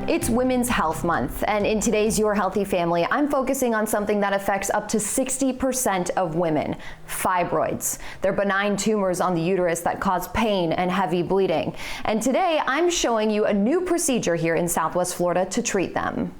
It's Women's Health Month, and in today's Your Healthy Family, I'm focusing on something that affects up to 60% of women, fibroids. They're benign tumors on the uterus that cause pain and heavy bleeding. And today, I'm showing you a new procedure here in Southwest Florida to treat them.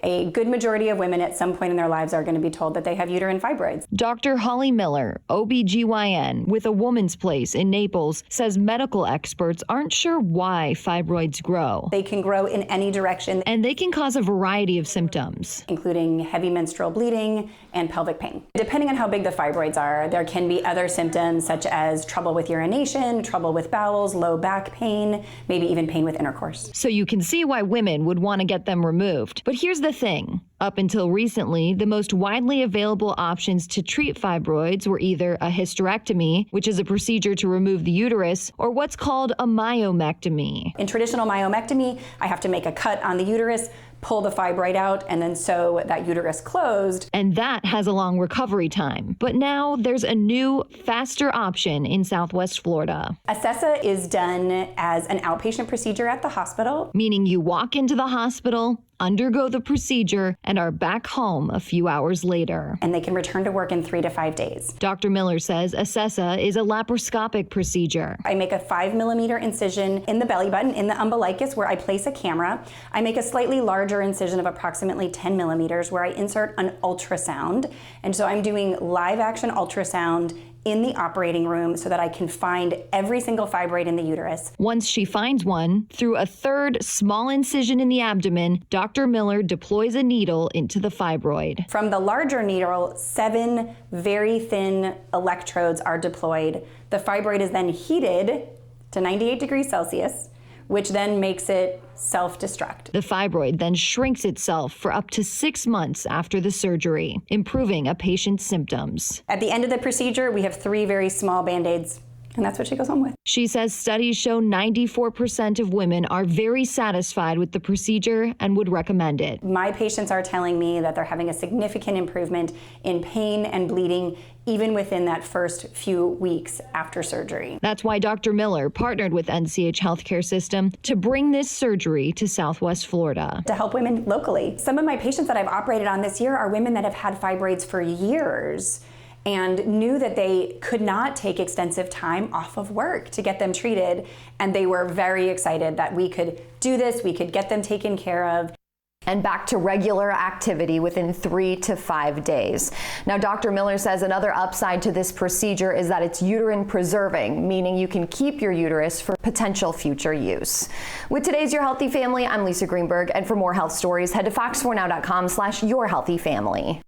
A good majority of women at some point in their lives are going to be told that they have uterine fibroids. Dr. Holly Miller, OBGYN with A Woman's Place in Naples, says medical experts aren't sure why fibroids grow. They can grow in any direction. And they can cause a variety of symptoms, including heavy menstrual bleeding and pelvic pain. Depending on how big the fibroids are, there can be other symptoms such as trouble with urination, trouble with bowels, low back pain, maybe even pain with intercourse. So you can see why women would want to get them removed. But here's the thing. Up until recently, the most widely available options to treat fibroids were either a hysterectomy, which is a procedure to remove the uterus, or what's called a myomectomy. In traditional myomectomy, I have to make a cut on the uterus, pull the fibroid out, and then sew that uterus closed. And that has a long recovery time. But now there's a new, faster option in Southwest Florida. ASESA is done as an outpatient procedure at the hospital. Meaning you walk into the hospital, undergo the procedure, and are back home a few hours later. And they can return to work in 3 to 5 days. Dr. Miller says ASESA is a laparoscopic procedure. I make a 5mm incision in the belly button, in the umbilicus, where I place a camera. I make a slightly larger incision of approximately 10mm where I insert an ultrasound. And so I'm doing live action ultrasound in the operating room so that I can find every single fibroid in the uterus. Once she finds one, through a third small incision in the abdomen, Dr. Miller deploys a needle into the fibroid. From the larger needle, 7 very thin electrodes are deployed. The fibroid is then heated to 98 degrees Celsius, which then makes it self-destruct. The fibroid then shrinks itself for up to 6 months after the surgery, improving a patient's symptoms. At the end of the procedure, we have 3 very small Band-Aids, and that's what she goes home with. She says studies show 94% of women are very satisfied with the procedure and would recommend it. My patients are telling me that they're having a significant improvement in pain and bleeding even within that first few weeks after surgery. That's why Dr. Miller partnered with NCH Healthcare System to bring this surgery to Southwest Florida. To help women locally. Some of my patients that I've operated on this year are women that have had fibroids for years and knew that they could not take extensive time off of work to get them treated. And they were very excited that we could do this, we could get them taken care of. And back to regular activity within 3 to 5 days. Now, Dr. Miller says another upside to this procedure is that it's uterine preserving, meaning you can keep your uterus for potential future use. With today's Your Healthy Family, I'm Lisa Greenberg, and for more health stories, head to fox4now.com/yourhealthyfamily.